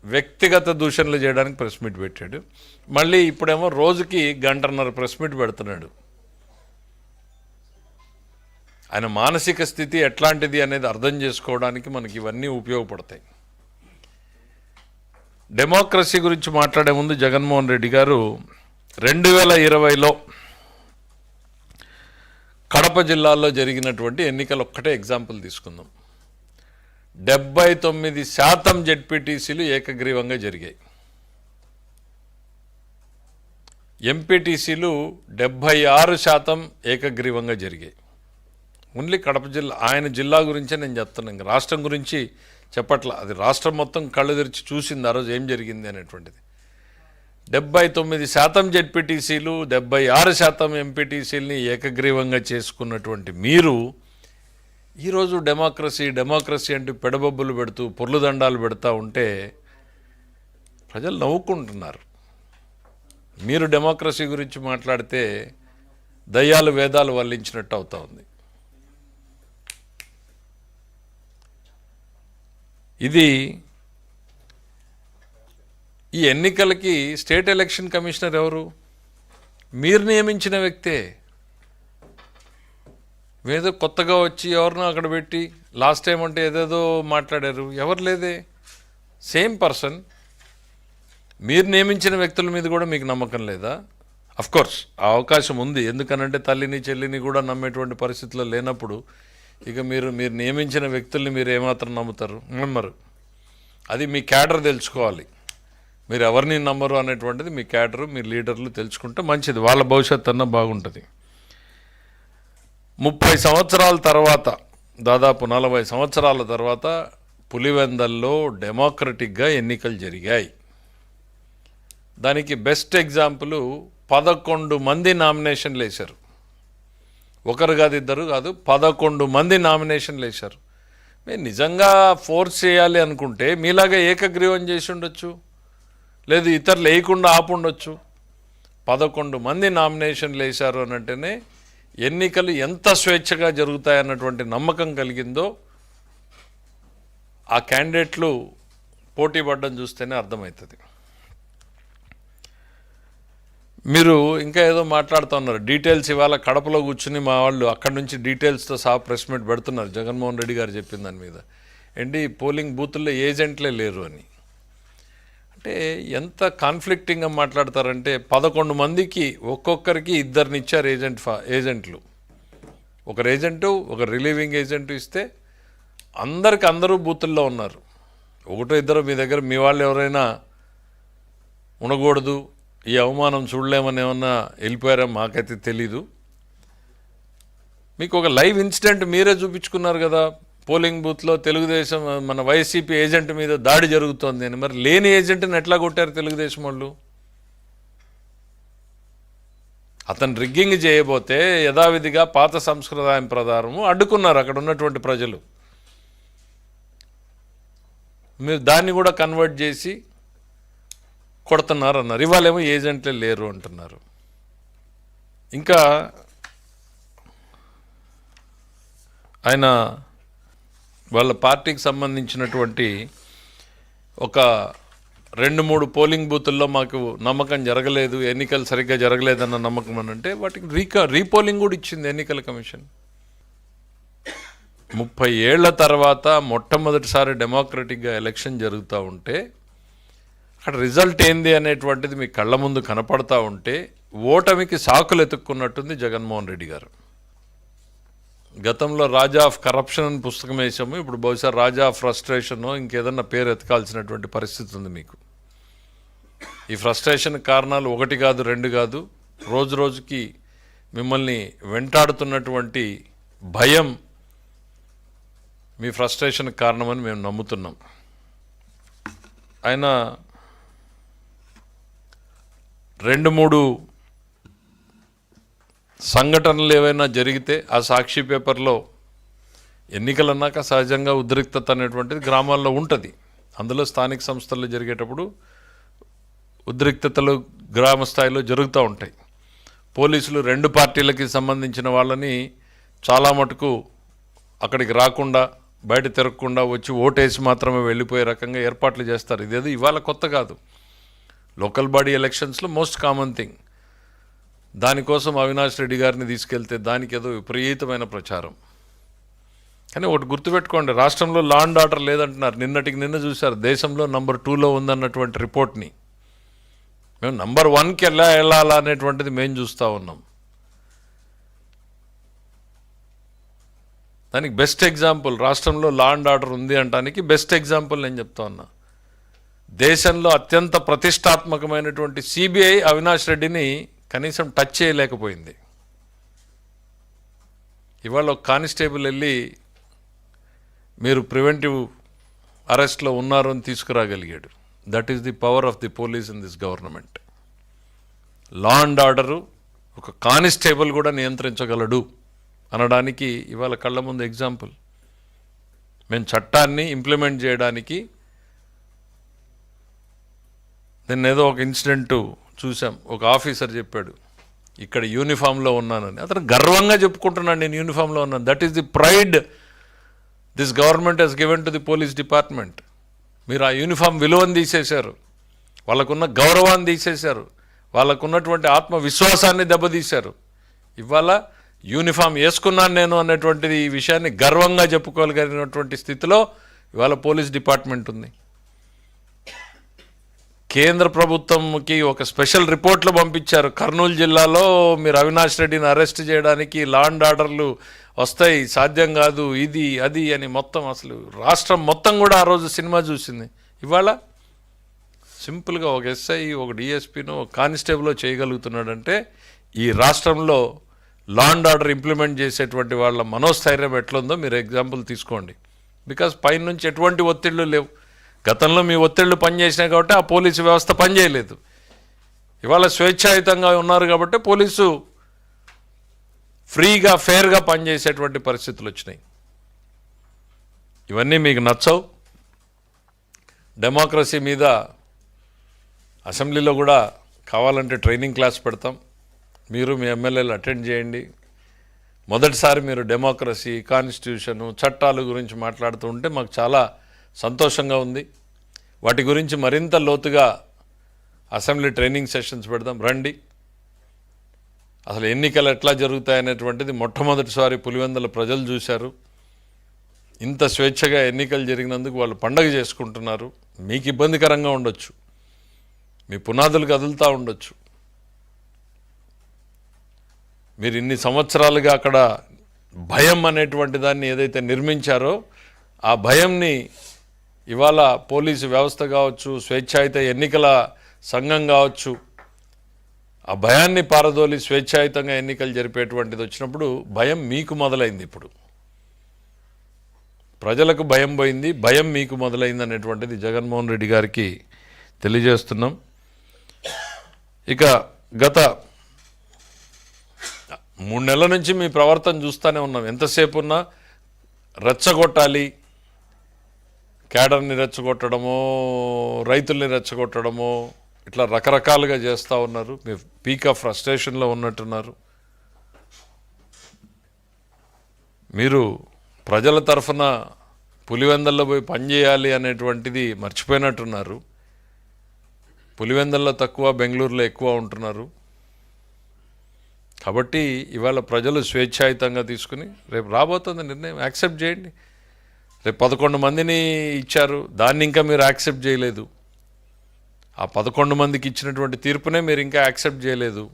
వ్యక్తిగత దూషణలు చేయడానికి ప్రెస్ మీట్ పెట్టాడు. మళ్ళీ ఇప్పుడేమో రోజుకి గంటన్నర ప్రెస్ మీట్ పెడుతున్నాడు. ఆయన మానసిక స్థితి ఎట్లాంటిది అనేది అర్థం చేసుకోవడానికి మనకి ఇవన్నీ ఉపయోగపడతాయి. డెమోక్రసీ గురించి మాట్లాడే ముందు జగన్మోహన్ రెడ్డి గారు 2020లో కడప జిల్లాలో జరిగినటువంటి ఎన్నికలు ఒక్కటే ఎగ్జాంపుల్ తీసుకుందాం. 79% జెడ్పీటీసీలు ఏకగ్రీవంగా జరిగాయి. ఎంపీటీసీలు 76% ఏకగ్రీవంగా జరిగాయి. ఓన్లీ కడప జిల్లా, ఆయన జిల్లా గురించే నేను చెప్తున్నాను, ఇంకా రాష్ట్రం గురించి చెప్పట్లా. అది రాష్ట్రం మొత్తం కళ్ళు తెరిచి చూసింది ఆ రోజు ఏం జరిగింది అనేటువంటిది. 79% జెడ్పీటీసీలు 76% ఎంపీటీసీలని ఏకగ్రీవంగా చేసుకున్నటువంటి మీరు ఈరోజు డెమోక్రసీ అంటూ పెడబొబ్బులు పెడుతూ పొర్లు దండాలు పెడతా ఉంటే ప్రజలు నవ్వుకుంటున్నారు. మీరు డెమోక్రసీ గురించి మాట్లాడితే దయ్యాలు వేదాలు వల్లించినట్టు అవుతా ఉంది. ఇది ఈ ఎన్నికలకి స్టేట్ ఎలక్షన్ కమిషనర్ ఎవరు? మీరు నియమించిన వ్యక్తే. ఏదో కొత్తగా వచ్చి ఎవరినో అక్కడ పెట్టి లాస్ట్ టైం అంటే ఏదేదో మాట్లాడారు. ఎవరు లేదే, సేమ్ పర్సన్. మీరు నియమించిన వ్యక్తుల మీద కూడా మీకు నమ్మకం లేదా? అఫ్కోర్స్ ఆ అవకాశం ఉంది, ఎందుకనంటే తల్లిని చెల్లిని కూడా నమ్మేటువంటి పరిస్థితుల్లో లేనప్పుడు ఇక మీరు నియమించిన వ్యక్తుల్ని మీరు ఏమాత్రం నమ్మరు. అది మీ క్యాడర్ తెలుసుకోవాలి. మీరు ఎవరిని నమ్మరు అనేటువంటిది మీ క్యాడరు, మీ లీడర్లు తెలుసుకుంటే మంచిది, వాళ్ళ భవిష్యత్తు అన్న బాగుంటుంది. 30 సంవత్సరాల తర్వాత, దాదాపు 40 సంవత్సరాల తర్వాత పులివెందల్లో డెమోక్రటిక్గా ఎన్నికలు జరిగాయి. దానికి బెస్ట్ ఎగ్జాంపుల్ 11 మంది నామినేషన్లు వేశారు. ఒకరు కాదు, ఇద్దరు కాదు, 11 మంది నామినేషన్లు వేశారు. మీరు నిజంగా ఫోర్స్ చేయాలి అనుకుంటే మీలాగా ఏకగ్రీవం చేసి ఉండొచ్చు, లేదు ఇతరులు వేయకుండా ఆపుండొచ్చు. 11 మంది నామినేషన్లు వేశారు అని అంటేనే ఎన్నికలు ఎంత స్వేచ్ఛగా జరుగుతాయన్నటువంటి నమ్మకం కలిగిందో ఆ క్యాండిడేట్లు పోటీ పడ్డం చూస్తేనే అర్థమవుతుంది. మీరు ఇంకా ఏదో మాట్లాడుతూ ఉన్నారు, డీటెయిల్స్ ఇవాళ కడపలో కూర్చుని మా వాళ్ళు అక్కడి నుంచి డీటెయిల్స్తో సహా ప్రెస్ మీట్ పెడుతున్నారు. జగన్మోహన్ రెడ్డి గారు చెప్పిన దాని మీద ఏంటి, పోలింగ్ బూతుల్లో ఏజెంట్లే లేరు అని. అంటే ఎంత కాన్ఫ్లిక్టింగ్గా మాట్లాడతారంటే 11 మందికి ఒక్కొక్కరికి ఇద్దరిని ఇచ్చారు ఏజెంట్లు. ఒకరు ఏజెంటు, ఒక రిలీవింగ్ ఏజెంటు ఇస్తే అందరూ బూతుల్లో ఉన్నారు. ఒకటో ఇద్దరు మీ దగ్గర మీ వాళ్ళు ఎవరైనా ఉండకూడదు, ఈ అవమానం చూడలేమని ఏమన్నా వెళ్ళిపోయారా మాకైతే తెలీదు. మీకు ఒక లైవ్ ఇన్సిడెంట్ మీరే చూపించుకున్నారు కదా, పోలింగ్ బూత్లో తెలుగుదేశం మన వైసీపీ ఏజెంట్ మీద దాడి జరుగుతోంది అని. మరి లేని ఏజెంట్ని ఎట్లా కొట్టారు తెలుగుదేశం వాళ్ళు? అతను రిగ్గింగ్ చేయబోతే యథావిధిగా పాత సంస్కృతాయం ప్రకారము అడ్డుకున్నారు అక్కడ ఉన్నటువంటి ప్రజలు. మీరు దాన్ని కూడా కన్వర్ట్ చేసి కొడుతున్నారు అన్నారు. ఇవాళేమో ఏజెంట్లే లేరు అంటున్నారు. ఇంకా ఆయన వాళ్ళ పార్టీకి సంబంధించినటువంటి ఒక 2-3 పోలింగ్ బూతుల్లో మాకు నమ్మకం జరగలేదు, ఎన్నికలు సరిగ్గా జరగలేదన్న నమ్మకం అని అంటే వాటికి రీపోలింగ్ కూడా ఇచ్చింది ఎన్నికల కమిషన్. 30 ఏళ్ల తర్వాత మొట్టమొదటిసారి డెమోక్రటిక్గా ఎలక్షన్ జరుగుతూ ఉంటే అక్కడ రిజల్ట్ ఏంది అనేటువంటిది మీ కళ్ళ ముందు కనపడతా ఉంటే ఓటమికి సాకులు ఎత్తుక్కున్నట్టుంది జగన్మోహన్ రెడ్డి గారు. గతంలో రాజా ఆఫ్ కరప్షన్ అని పుస్తకం వేసాము, ఇప్పుడు బహుశా రాజా ఆఫ్ ఫ్రస్ట్రేషన్ ఇంకేదన్నా పేరు ఎత్తుకాల్సినటువంటి పరిస్థితి ఉంది మీకు. ఈ ఫ్రస్ట్రేషన్ కారణాలు 1 కాదు 2 కాదు, రోజు రోజుకి మిమ్మల్ని వెంటాడుతున్నటువంటి భయం మీ ఫ్రస్ట్రేషన్ కారణమని మేము నమ్ముతున్నాం. ఆయన 2-3 సంఘటనలు ఏవైనా జరిగితే ఆ సాక్షి పేపర్లో ఎన్నికలు అన్నాక సహజంగా ఉద్రిక్తత అనేటువంటిది గ్రామాల్లో ఉంటుంది. అందులో స్థానిక సంస్థల్లో జరిగేటప్పుడు ఉద్రిక్తతలు గ్రామ స్థాయిలో జరుగుతూ ఉంటాయి. పోలీసులు 2 పార్టీలకి సంబంధించిన వాళ్ళని చాలా మటుకు అక్కడికి రాకుండా బయట తిరగకుండా వచ్చి ఓటేసి మాత్రమే వెళ్ళిపోయే రకంగా ఏర్పాట్లు చేస్తారు. ఇదేదో ఇవాళ కొత్త కాదు. లోకల్ బాడీ ఎలక్షన్స్లో మోస్ట్ కామన్ థింగ్. దానికోసం అవినాష్ రెడ్డి గారిని తీసుకెళ్తే దానికి ఏదో విపరీతమైన ప్రచారం. కానీ ఒకటి గుర్తుపెట్టుకోండి, రాష్ట్రంలో లా అండ్ ఆర్డర్ లేదంటున్నారు. నిన్నటికి నిన్న చూశారు దేశంలో నంబర్ 2లో ఉందన్నటువంటి రిపోర్ట్ని. మేము నంబర్ 1కి ఎలా వెళ్ళాలా అనేటువంటిది మేము చూస్తూ ఉన్నాం. దానికి బెస్ట్ ఎగ్జాంపుల్ రాష్ట్రంలో లా అండ్ ఆర్డర్ ఉంది అనడానికి బెస్ట్ ఎగ్జాంపుల్ నేను చెప్తా ఉన్నా. దేశంలో అత్యంత ప్రతిష్టాత్మకమైనటువంటి సిబిఐ అవినాష్ రెడ్డిని కనీసం టచ్ చేయలేకపోయింది. ఇవాళ ఒక కానిస్టేబుల్ వెళ్ళి మీరు ప్రివెంటివ్ అరెస్ట్లో ఉన్నారు అని తీసుకురాగలిగాడు. That is the power of the police in this government. Law and order ఒక కానిస్టేబుల్ కూడా నియంత్రించగలడు అనడానికి ఇవాళ కళ్ళ ముందు ఎగ్జాంపుల్. మేము చట్టాన్ని ఇంప్లిమెంట్ చేయడానికి నేను ఏదో ఒక ఇన్సిడెంటు చూసాం. ఒక ఆఫీసర్ చెప్పాడు ఇక్కడ యూనిఫామ్లో ఉన్నానని. అతను గర్వంగా చెప్పుకుంటున్నాడు నేను యూనిఫామ్లో ఉన్నాను. That is the pride this government has given to the police department. మీరు ఆ యూనిఫామ్ విలువను తీసేశారు, వాళ్ళకున్న గౌరవాన్ని తీసేశారు, వాళ్ళకున్నటువంటి ఆత్మవిశ్వాసాన్ని దెబ్బతీశారు. ఇవాళ యూనిఫామ్ వేసుకున్నాను నేను అన్నటువంటిది ఈ విషయాన్ని గర్వంగా చెప్పుకోగలిగినటువంటి స్థితిలో ఇవాళ పోలీస్ డిపార్ట్మెంట్ ఉంది. కేంద్ర ప్రభుత్వంకి ఒక స్పెషల్ రిపోర్ట్లు పంపించారు. కర్నూలు జిల్లాలో మీరు అవినాష్ రెడ్డిని అరెస్ట్ చేయడానికి లా అండ్ ఆర్డర్లు వస్తాయి, సాధ్యం కాదు, ఇది అది అని మొత్తం అసలు రాష్ట్రం మొత్తం కూడా ఆ రోజు సినిమా చూసింది. ఇవాళ సింపుల్గా ఒక ఎస్ఐ, ఒక డిఎస్పీను, ఒక కానిస్టేబుల్ చేయగలుగుతున్నాడంటే ఈ రాష్ట్రంలో లా అండ్ ఆర్డర్ ఇంప్లిమెంట్ చేసేటువంటి వాళ్ళ మనోస్థైర్యం ఎట్లుందో మీరు ఎగ్జాంపుల్ తీసుకోండి. బికాజ్ పైనుంచి ఎటువంటి ఒత్తిళ్లు లేవు. గతంలో మీ ఒత్తిళ్లు పనిచేసినాయి కాబట్టి ఆ పోలీసు వ్యవస్థ పనిచేయలేదు. ఇవాళ స్వేచ్ఛాయుతంగా ఉన్నారు కాబట్టి పోలీసు ఫ్రీగా ఫెయిర్గా పనిచేసేటువంటి పరిస్థితులు వచ్చినాయి. ఇవన్నీ మీకు నచ్చవు. డెమోక్రసీ మీద అసెంబ్లీలో కూడా కావాలంటే ట్రైనింగ్ క్లాస్ పెడతాం. మీరు మీ ఎమ్మెల్యేలు అటెండ్ చేయండి. మొదటిసారి మీరు డెమోక్రసీ, కాన్స్టిట్యూషను, చట్టాల గురించి మాట్లాడుతూ ఉంటే మాకు చాలా సంతోషంగా ఉంది. వాటి గురించి మరింత లోతుగా అసెంబ్లీ ట్రైనింగ్ సెషన్స్ పెడదాం, రండి. అసలు ఎన్నికలు ఎట్లా జరుగుతాయనేటువంటిది మొట్టమొదటిసారి పులివెందుల ప్రజలు చూశారు. ఇంత స్వేచ్ఛగా ఎన్నికలు జరిగినందుకు వాళ్ళు పండగ చేసుకుంటున్నారు. మీకు ఇబ్బందికరంగా ఉండొచ్చు, మీ పునాదులు కదులుతూ ఉండొచ్చు. మీరు ఇన్ని సంవత్సరాలుగా అక్కడ భయం అనేటువంటి దాన్ని ఏదైతే నిర్మించారో ఆ భయంని ఇవాళ పోలీసు వ్యవస్థ కావచ్చు, స్వేచ్ఛాయుత ఎన్నికల సంఘం కావచ్చు, ఆ భయాన్ని పారదోలి స్వేచ్ఛాయుతంగా ఎన్నికలు జరిపేటువంటిది వచ్చినప్పుడు భయం మీకు మొదలైంది. ఇప్పుడు ప్రజలకు భయం పోయింది, భయం మీకు మొదలైంది అనేటువంటిది జగన్మోహన్ రెడ్డి గారికి తెలియజేస్తున్నాం. ఇక గత 3 నెలల నుంచి మీ ప్రవర్తన చూస్తూనే ఉన్నాం. ఎంతసేపు ఉన్నా రెచ్చగొట్టాలి, క్యాడర్ని రెచ్చగొట్టడమో, రైతుల్ని రెచ్చగొట్టడమో, ఇట్లా రకరకాలుగా చేస్తూ ఉన్నారు. మీ పీక్ ఆఫ్ ఫ్రస్ట్రేషన్లో ఉన్నట్టున్నారు. మీరు ప్రజల తరఫున పులివెందల్లో పోయి పనిచేయాలి అనేటువంటిది మర్చిపోయినట్టున్నారు. పులివెందల్లో తక్కువ, బెంగళూరులో ఎక్కువ ఉంటున్నారు. కాబట్టి ఇవాళ ప్రజలు స్వేచ్ఛాయుతంగా తీసుకుని రేపు రాబోతుంది నిర్ణయం యాక్సెప్ట్ చేయండి. రేపు 11 మందిని ఇచ్చారు, దాన్ని ఇంకా మీరు యాక్సెప్ట్ చేయలేదు. ఆ 11 మందికి ఇచ్చినటువంటి తీర్పునే మీరు ఇంకా యాక్సెప్ట్ చేయలేదు.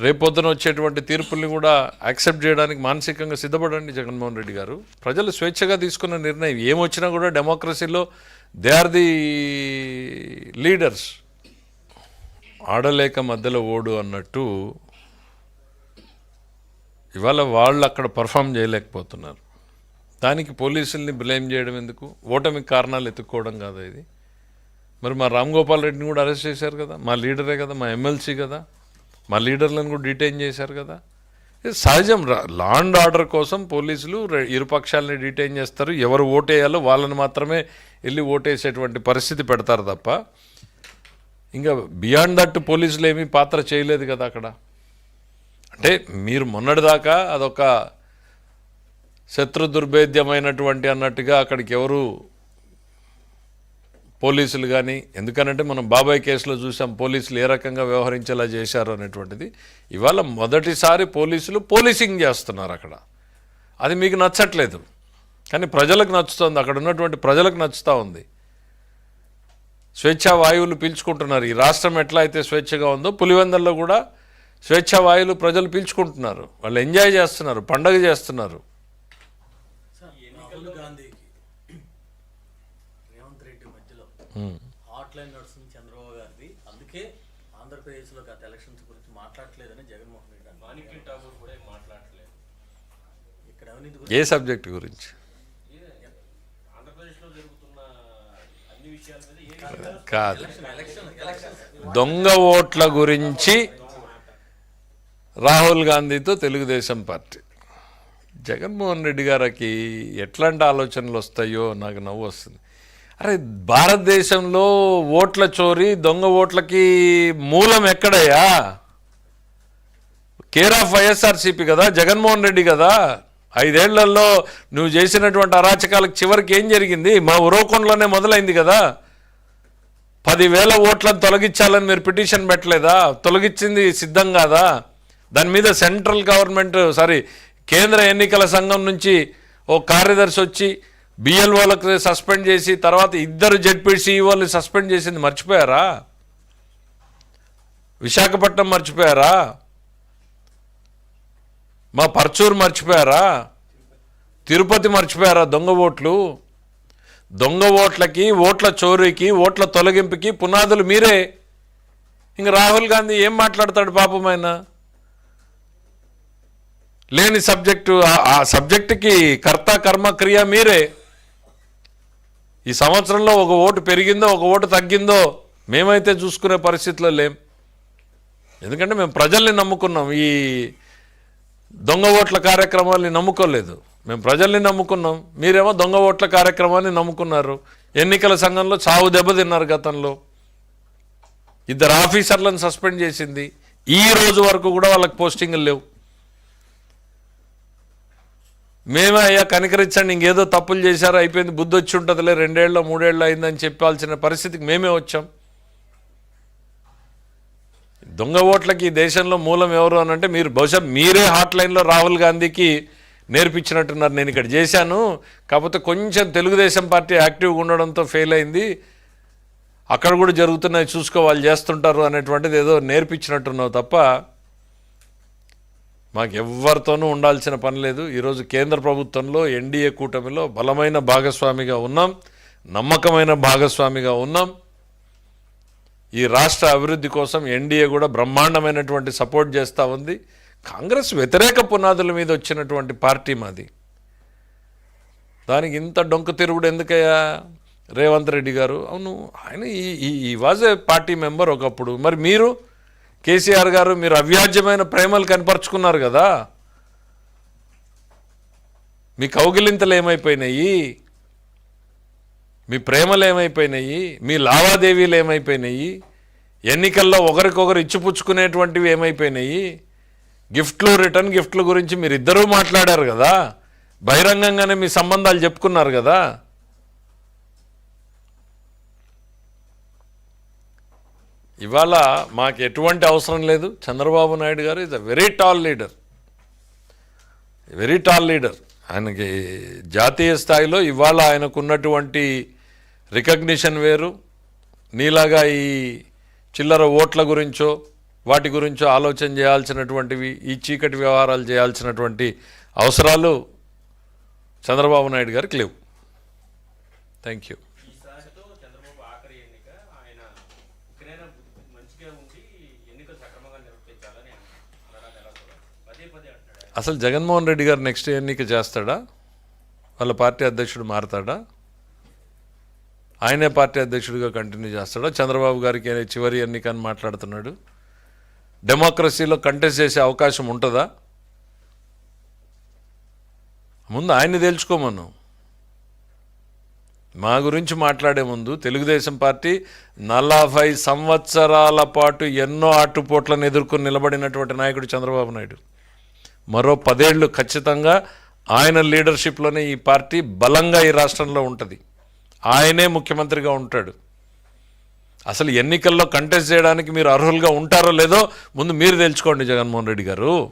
రేపొద్దున వచ్చేటువంటి తీర్పుల్ని కూడా యాక్సెప్ట్ చేయడానికి మానసికంగా సిద్ధపడండి జగన్మోహన్ రెడ్డి గారు. ప్రజలు స్వేచ్ఛగా తీసుకున్న నిర్ణయం ఏమొచ్చినా కూడా డెమోక్రసీలో దే ఆర్ ది లీడర్స్. ఆడలేక మధ్యలో ఓడు అన్నట్టు ఇవాళ వాళ్ళు అక్కడ పర్ఫామ్ చేయలేకపోతున్నారు. దానికి పోలీసుల్ని బ్లేమ్ చేయడం ఎందుకు? ఓటమికి కారణాలు ఎత్తుక్కోవడం కాదా ఇది? మరి మా రామ్ గోపాల్ రెడ్డిని కూడా అరెస్ట్ చేశారు కదా, మా లీడరే కదా, మా ఎమ్మెల్సీ కదా, మా లీడర్లను కూడా డిటైన్ చేశారు కదా. ఇది సహజం. లా అండ్ ఆర్డర్ కోసం పోలీసులు ఇరుపక్షాలని డిటైన్ చేస్తారు. ఎవరు ఓటేయాలో వాళ్ళని మాత్రమే వెళ్ళి ఓటేసేటువంటి పరిస్థితి పెడతారు తప్ప ఇంకా బియాండ్ దట్ పోలీసులు ఏమీ పాత్ర చేయలేదు కదా అక్కడ. అంటే మీరు మొన్నటిదాకా అదొక శత్రు దుర్భేద్యమైనటువంటి అన్నట్టుగా అక్కడికి ఎవరు పోలీసులు కానీ, ఎందుకనంటే మనం బాబాయ్ కేసులో చూసాం పోలీసులు ఏ రకంగా వ్యవహరించేలా చేశారు అనేటువంటిది. ఇవాళ మొదటిసారి పోలీసులు పోలీసింగ్ చేస్తున్నారు అక్కడ. అది మీకు నచ్చట్లేదు, కానీ ప్రజలకు నచ్చుతుంది, అక్కడ ఉన్నటువంటి ప్రజలకు నచ్చుతూ ఉంది. స్వేచ్ఛా వాయువులు పీల్చుకుంటున్నారు. ఈ రాష్ట్రం ఎట్లా అయితే స్వేచ్ఛగా ఉందో పులివెందుల్లో కూడా స్వేచ్ఛా వాయువులు ప్రజలు పీల్చుకుంటున్నారు, వాళ్ళు ఎంజాయ్ చేస్తున్నారు, పండగ చేస్తున్నారు. రాహుల్ గాంధీకి రేవంత్ రెడ్డి మధ్యలో హాట్ లైన్ నడుస్తుంది చంద్రబాబు గారిది, అందుకే ఆంధ్రప్రదేశ్లో గత ఎలక్షన్స్ గురించి మాట్లాడలేదని జగన్మోహన్ రెడ్డి మాట్లాడలేదు. ఇక్కడ ఏ సబ్జెక్ట్ గురించి? కాదు, దొంగ ఓట్ల గురించి రాహుల్ గాంధీతో తెలుగుదేశం పార్టీ. జగన్మోహన్ రెడ్డి గారికి ఎట్లాంటి ఆలోచనలు వస్తాయో నాకు నవ్వు వస్తుంది. అరే, భారతదేశంలో ఓట్ల చోరీ, దొంగ ఓట్లకి మూలం ఎక్కడయ్యా? కేర్ ఆఫ్ వైఎస్ఆర్సీపీ కదా, జగన్మోహన్ రెడ్డి కదా. 5 ఏళ్లలో నువ్వు చేసినటువంటి అరాచకాలకు చివరికి ఏం జరిగింది? మా ఉరవకొండలోనే మొదలైంది కదా. 10,000 ఓట్లను తొలగించాలని మీరు పిటిషన్ పెట్టలేదా? తొలగించింది సిద్ధం కాదా? దాని మీద సెంట్రల్ గవర్నమెంట్ కేంద్ర ఎన్నికల సంఘం నుంచి ఓ కార్యదర్శి వచ్చి బిఎల్ఓలకు సస్పెండ్ చేసి తర్వాత 2 జెడ్పీసీఈఓలు సస్పెండ్ చేసింది మర్చిపోయారా? విశాఖపట్నం మర్చిపోయారా? మా పర్చూరు మర్చిపోయారా? తిరుపతి మర్చిపోయారా? దొంగ ఓట్లు, దొంగ ఓట్లకి, ఓట్ల చోరీకి, ఓట్ల తొలగింపుకి పునాదులు మీరే. ఇంక రాహుల్ గాంధీ ఏం మాట్లాడతాడు పాపం? ఆయన లేని సబ్జెక్టు, ఆ సబ్జెక్టుకి కర్త కర్మ క్రియ మీరే. ఈ సంవత్సరంలో ఒక ఓటు పెరిగిందో ఒక ఓటు తగ్గిందో మేమైతే చూసుకునే పరిస్థితిలో లేం. ఎందుకంటే మేము ప్రజల్ని నమ్ముకున్నాం, ఈ దొంగ ఓట్ల కార్యక్రమాల్ని నమ్ముకోలేదు. మేము ప్రజల్ని నమ్ముకున్నాం, మీరేమో దొంగ ఓట్ల కార్యక్రమాన్ని నమ్ముకున్నారు. ఎన్నికల సంఘంలో చావు దెబ్బతిన్నారు. గతంలో 2 ఆఫీసర్లను సస్పెండ్ చేసింది, ఈ రోజు వరకు కూడా వాళ్ళకి పోస్టింగ్లు లేవు. మేమే అయ్యా కనికరించండి, ఇంకేదో తప్పులు చేశారో అయిపోయింది, బుద్ధి వచ్చి ఉంటుందిలే, 2 ఏళ్ళు 3 ఏళ్ళు అయిందని చెప్పాల్సిన పరిస్థితికి మేమే వచ్చాం. దొంగ ఓట్లకి దేశంలో మూలం ఎవరు అని అంటే మీరు బహుశా మీరే హాట్ లైన్లో రాహుల్ గాంధీకి నేర్పించినట్టున్నారు. నేను ఇక్కడ చేశాను, కాకపోతే కొంచెం తెలుగుదేశం పార్టీ యాక్టివ్గా ఉండడంతో ఫెయిల్ అయింది, అక్కడ కూడా జరుగుతున్నాయి చూసుకో, వాళ్ళు చేస్తుంటారు అనేటువంటిది ఏదో నేర్పించినట్టున్నావు తప్ప మాకు ఎవరితోనూ ఉండాల్సిన పని లేదు. ఈరోజు కేంద్ర ప్రభుత్వంలో ఎన్డీఏ కూటమిలో బలమైన భాగస్వామిగా ఉన్నాం, నమ్మకమైన భాగస్వామిగా ఉన్నాం. ఈ రాష్ట్ర అభివృద్ధి కోసం ఎన్డీఏ కూడా బ్రహ్మాండమైనటువంటి సపోర్ట్ చేస్తూ ఉంది. కాంగ్రెస్ వ్యతిరేక పునాదుల మీద వచ్చినటువంటి పార్టీ మాది. దానికి ఇంత డొంక తిరుగుడు ఎందుకయ్యా రేవంత్ రెడ్డి గారు? అవును, ఆయన ఈ వాజ్ ఏ పార్టీ మెంబర్ ఒకప్పుడు. మరి మీరు కేసీఆర్ గారు మీరు అవ్యాజ్యమైన ప్రేమలు కనపరుచుకున్నారు కదా, మీ కౌగిలింతలు ఏమైపోయినాయి? మీ ప్రేమలు ఏమైపోయినాయి? మీ లావాదేవీలు ఏమైపోయినాయి? ఎన్నికల్లో ఒకరికొకరు ఇచ్చిపుచ్చుకునేటువంటివి ఏమైపోయినాయి? గిఫ్ట్లు, రిటర్న్ గిఫ్ట్ల గురించి మీరు ఇద్దరూ మాట్లాడారు కదా, బహిరంగంగానే మీ సంబంధాలు చెప్పుకున్నారు కదా. ఇవాళ మాకు ఎటువంటి అవసరం లేదు. చంద్రబాబు నాయుడు గారు is a very tall leader, very tall leader. ఆయనకి జాతీయ స్థాయిలో ఇవాళ ఆయనకున్నటువంటి రికగ్నిషన్ వేరు. నీలాగా ఈ చిల్లర ఓట్ల గురించో వాటి గురించో ఆలోచన చేయాల్సినటువంటివి, ఈ చీకటి వ్యవహారాలు చేయాల్సినటువంటి అవసరాలు చంద్రబాబు నాయుడు గారికి లేవు. Thank you. అసలు జగన్మోహన్ రెడ్డి గారు నెక్స్ట్ ఎన్నిక చేస్తాడా? వాళ్ళ పార్టీ అధ్యక్షుడు మారతాడా? ఆయనే పార్టీ అధ్యక్షుడిగా కంటిన్యూ చేస్తాడా? చంద్రబాబు గారికి చివరి ఎన్నిక అని మాట్లాడుతున్నాడు. డెమోక్రసీలో కంటెస్ట్ చేసే అవకాశం ఉంటుందా? ముందు ఆయన్ని తేల్చుకోమను. మా గురించి మాట్లాడే ముందు తెలుగుదేశం పార్టీ 40 సంవత్సరాల పాటు ఎన్నో ఆటుపోట్లను ఎదుర్కొని నిలబడినటువంటి నాయకుడు చంద్రబాబు నాయుడు. మరో 10 ఏళ్ళు ఖచ్చితంగా ఆయన లీడర్షిప్లోనే ఈ పార్టీ బలంగా ఈ రాష్ట్రంలో ఉంటుంది. ఆయనే ముఖ్యమంత్రిగా ఉంటాడు. అసలు ఎన్నికల్లో కంటెస్ట్ చేయడానికి మీరు అర్హులుగా ఉంటారో లేదో ముందు మీరు తెలుసుకోండి జగన్మోహన్ రెడ్డి గారు.